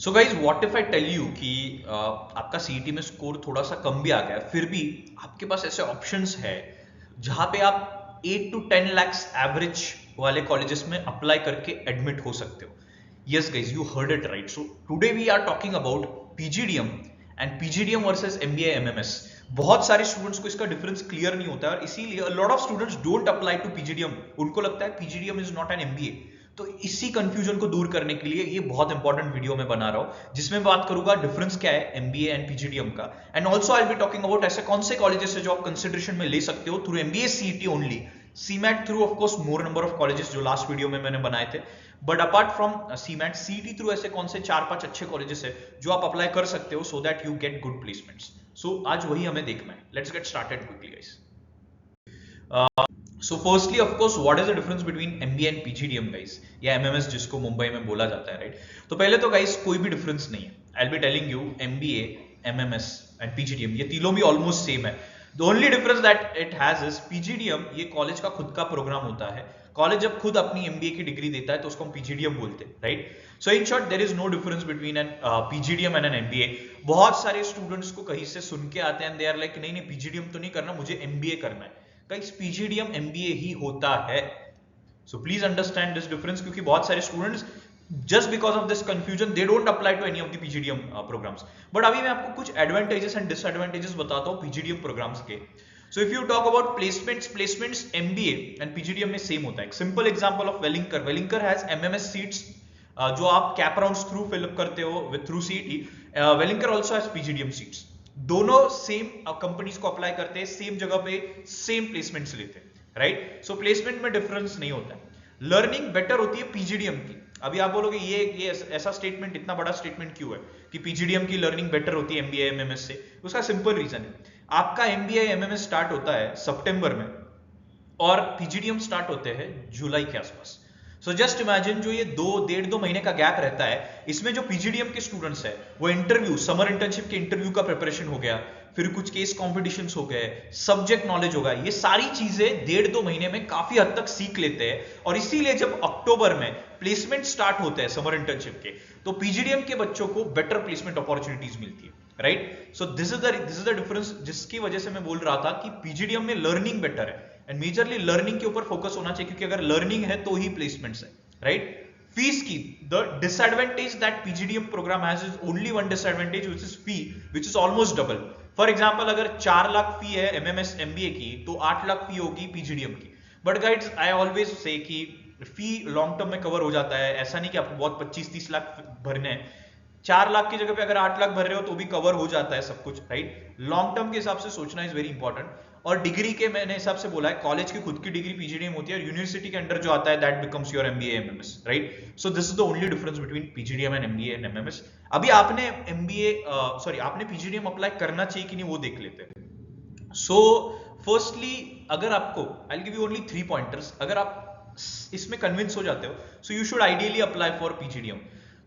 So guys what if I tell you कि आपका CET में स्कोर थोड़ा सा कम भी आ गया फिर भी आपके पास ऐसे ऑप्शंस है जहां पे आप 8 to 10 lakhs एवरेज वाले कॉलेजेस में अप्लाई करके एडमिट हो सकते हो. Yes guys, you heard it right. So today we are talking about PGDM and PGDM versus MBA MMS. बहुत सारे स्टूडेंट्स को इसका डिफरेंस क्लियर नहीं होता है और इसीलिए a lot of students don't apply to PGDM. उनको लगता है PGDM is not an MBA. तो इसी कंफ्यूजन को दूर करने के लिए ये बहुत इंपॉर्टेंट वीडियो में बना रहा हूं जिसमें बात करूंगा डिफरेंस क्या है एमबीए एंड पीजीडीएम का. And also I be talking about ऐसे कौन से कॉलेजेस है जो आप कंसिडरेशन में ले सकते हो through MBA CET only. CMAT through of course more number of colleges जो लास्ट वीडियो में मैंने बनाए थे. But apart from CMAT CET through ऐसे कौन से 4-5 अच्छे कॉलेजेस है जो आप अप्लाई कर सकते हो so that you get good placements. So आज वही हमें देखना है. Let's get started quickly guys. So firstly, of course, what is the difference between MBA and PGDM guys? या MMS जिसको मुंबई में बोला जाता है, राइट? तो पहले तो गाइस कोई भी डिफरेंस नहीं है. I'll be telling you MBA, MMS and PGDM ये तीनों भी ऑलमोस्ट सेम है. The only difference that it has is PGDM ये कॉलेज का खुद का प्रोग्राम होता है. कॉलेज जब खुद अपनी MBA की डिग्री देता है तो उसको हम PGDM बोलते हैं, right? So in short, there is no difference between an PGDM and an MBA. बहुत सारे स्टूडेंट्स को कहीं से सुन के आते हैं, they are like नहीं PGDM तो नहीं करना, मुझे MBA करना है. गाइस पीजीडीएम एमबीए ही होता है. So please understand this difference क्योंकि बहुत सारे students just because of this confusion they don't apply to any of the PGDM programmes. But अभी मैं आपको कुछ एडवांटेजेस एंड डिसएडवांटेजेस बताता हूं पीजीडीएम प्रोग्राम्स के. So if you talk about placements MBA and PGDM में सेम होता है. एक simple example of Welingkar has MMS seats जो आप कैप राउंड्स थ्रू फिलअप करते हो with through CET. Welingkar also has PGDM seats. दोनों सेम कंपनीज को अप्लाई करते हैं, सेम जगह पे सेम प्लेसमेंट्स लेते हैं, राइट? सो प्लेसमेंट में डिफरेंस नहीं होता है. लर्निंग बेटर होती है पीजीडीएम की. अभी आप बोलोगे ये ऐसा स्टेटमेंट, इतना बड़ा स्टेटमेंट क्यों है कि पीजीडीएम की लर्निंग बेटर होती है एमबीए एमएमएस से? उसका सिंपल रीजन है. आपका एमबीए एमएमएस स्टार्ट होता है सितंबर में और पीजीडीएम स्टार्ट होते हैं जुलाई के आसपास. सो जस्ट इमेजिन जो ये 2-1.5-2 महीने का गैप रहता है इसमें जो पीजीडीएम के स्टूडेंट्स है वो इंटरव्यू, समर इंटर्नशिप के इंटरव्यू का प्रिपरेशन हो गया, फिर कुछ केस कॉम्पिटिशंस हो गए, सब्जेक्ट नॉलेज होगा, ये सारी चीजें 1.5-2 महीने में काफी हद तक सीख लेते हैं. और इसीलिए जब अक्टूबर में प्लेसमेंट स्टार्ट होते हैं समर इंटर्नशिप के तो पीजीडीएम के बच्चों को बेटर प्लेसमेंट अपॉर्चुनिटीज मिलती है, right? So this is the difference जिसकी वजह से मैं बोल रहा था कि पीजीडीएम में लर्निंग बेटर है एंड मेजरली लर्निंग के ऊपर फोकस होना चाहिए क्योंकि अगर लर्निंग है तो ही प्लेसमेंट्स है, राइट? फीस की the disadvantage that PGDM programme has is only one disadvantage which is fee which is almost double. For example अगर 4 लाख फी है एमएमएस एमबीए की तो 8 लाख फी होगी पीजीडीएम की. But guides I always say कि फी लॉन्ग टर्म में cover हो जाता है. ऐसा नहीं कि आपको बहुत 25-30 लाख भरने हैं. 4 लाख की जगह पे अगर 8 लाख भर रहे हो तो भी कवर हो जाता है सब कुछ, राइट? लॉन्ग टर्म के हिसाब से सोचना इज वेरी इंपॉर्टेंट. और डिग्री के मैंने हिसाब से बोला है कॉलेज की खुद की डिग्री पीजीडीएम होती है और यूनिवर्सिटी के अंडर जो आता है that becomes your MBA MMS, right? So this is the only difference between PGDM and MBA and MMS. अभी आपने आपने पीजीडीएम अप्लाई करना चाहिए कि नहीं वो देख लेते हैं. सो फर्स्टली अगर आपको I will give you only 3 pointers. अगर आप इसमें कन्विंस हो जाते हो so you should ideally apply for PGDM.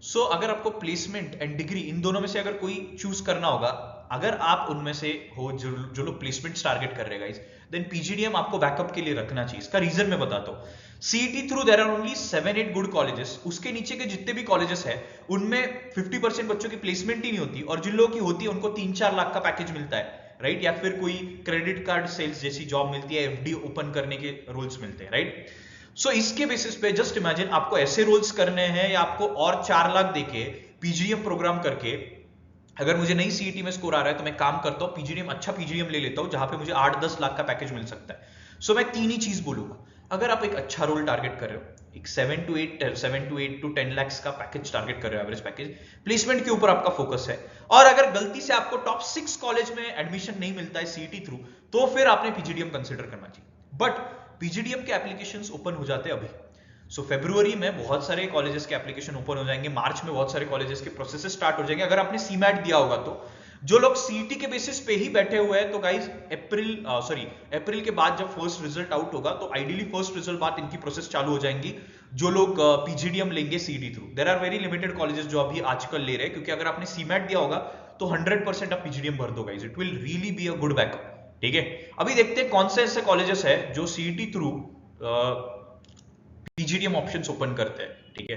So अगर आपको प्लेसमेंट एंड डिग्री इन दोनों में से अगर कोई चूज करना होगा, अगर आप उनमें से हो जो लोग प्लेसमेंट्स टारगेट कर रहे गाइस, देन पीजीडीएम आपको बैकअप के लिए रखना चाहिए. इसका रीजन मैं बताता हूं. CET through there are only 7-8 good colleges. उसके नीचे के जितने भी कॉलेजेस है उनमें 50% बच्चों की प्लेसमेंट ही नहीं होती और जिन लोगों की होती है उनको 3-4 लाख का पैकेज मिलता है, राइट? या फिर कोई क्रेडिट कार्ड सेल्स जैसी जॉब मिलती है, एफडी ओपन करने के रोल्स मिलते हैं, राइट? सो इसके बेसिस पे जस्ट इमेजिन आपको ऐसे रोल्स करने हैं या आपको और 4 लाख देके पीजीडीएम प्रोग्राम करके अगर मुझे नहीं सीईटी में स्कोर आ रहा है तो मैं काम करता हूं पीजीडीएम, अच्छा पीजीडीएम ले लेता हूं जहां पे मुझे 8-10 लाख का पैकेज मिल सकता है. सो मैं 3 ही चीज बोलूंगा. अगर आप एक अच्छा रोल टारगेट कर रहे हो, एक 7 to 10 lakhs का पैकेज टारगेट कर रहे हो, एवरेज पैकेज, प्लेसमेंट के ऊपर आपका फोकस है और अगर गलती से आपको टॉप 6 कॉलेज में एडमिशन नहीं मिलता है सीईटी थ्रू तो फिर आपने पीजीडीएम कंसिडर करना चाहिए. बट पीजीडीएम के एप्लीकेशंस ओपन हो जाते हैं अभी. सो फरवरी में बहुत सारे कॉलेजेस के एप्लीकेशन ओपन हो जाएंगे, मार्च में बहुत सारे कॉलेजेस के प्रोसेसेस स्टार्ट हो जाएंगे. अगर आपने सीमैट दिया होगा तो जो लोग सीईटी के बेसिस पे ही बैठे हुए हैं तो गाइस अप्रैल के बाद जब फर्स्ट रिजल्ट आउट होगा तो आइडियली फर्स्ट रिजल्ट बाद इनकी प्रोसेस चालू हो जाएंगी. जो लोग पीजीडीएम लेंगे CET through, there are very limited colleges जो अभी आजकल ले रहे हैं क्योंकि अगर आपने सीमैट दिया होगा तो 100% आप पीजीडीएम भर दो guys. It will really be a good backup, ठीक है? अभी देखते हैं कौन से ऐसे कॉलेजेस है जो CET through PGDM options open करते हैं, ठीक है?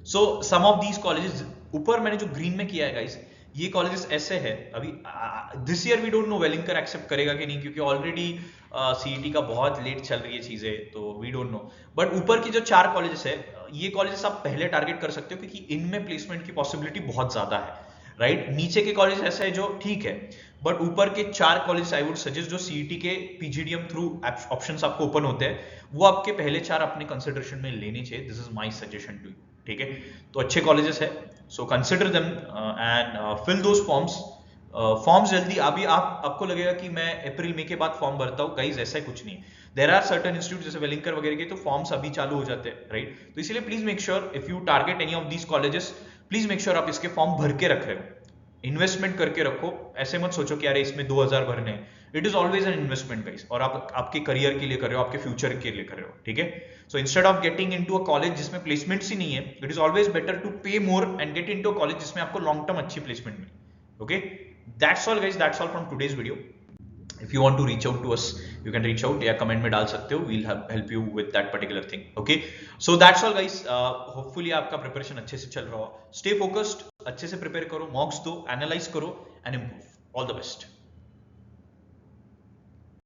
सो सम ऑफ दीज कॉलेजेस ऊपर मैंने जो ग्रीन में किया है गाइस, ये कॉलेजेस ऐसे है अभी। This year we don't know Welingkar accept करेगा कि नहीं, क्योंकि ऑलरेडी सीईटी का बहुत लेट चल रही है चीजें, तो वी डोंट नो। बट ऊपर की जो 4 कॉलेजेस है, ये कॉलेजेस आप पहले टारगेट कर सकते हो, क्योंकि इनमें प्लेसमेंट की पॉसिबिलिटी बहुत ज्यादा है, राइट। नीचे के कॉलेज ऐसे है जो ठीक है, बट ऊपर के 4 कॉलेज आई वुड सजेस्ट, जो सीईटी के पीजीडीएम थ्रू ऑप्शंस आपको ओपन होते हैं, वो आपके पहले 4 अपने कंसिडरेशन में लेने चाहिए। This is my suggestion to you, ठीक है। तो अच्छे कॉलेजेस है, so consider them and fill those forms. Forms जल्दी अभी आपको लगेगा कि मैं अप्रैल मई के बाद फॉर्म भरता हूँ, गाइस ऐसा कुछ नहीं है। देयर आर सर्टेन इंस्टीट्यूट जैसे वेलिंकर वगैरह के, तो फॉर्म्स अभी चालू हो जाते हैं, राइट। तो इसलिए please make sure if you target any of these colleges, please make sure आप इसके फॉर्म भर के रख रहे हो, इन्वेस्टमेंट करके रखो। ऐसे मत सोचो कि अरे इसमें 2000 भरने हैं। It is always an investment guys, और आप आपके करियर के लिए कर रहे हो, आपके फ्यूचर के लिए कर रहे हो, ठीक है। So instead of getting into a college जिसमें प्लेसमेंट्स ही नहीं है, it is always better to pay more and get into a college जिसमें आपको लॉन्ग टर्म अच्छी प्लेसमेंट मिले, okay. That's all guys, that's all from today's video. If you want to reach out to us, you can reach out या comment में डाल सकते हो, we'll help you with that particular thing, okay। So that's all guys, hopefully आपका preparation अच्छे से चल रहा हो। Stay focused, अच्छे से प्रिपेयर करो, मॉक्स दो, एनालाइज करो and improve. All the best.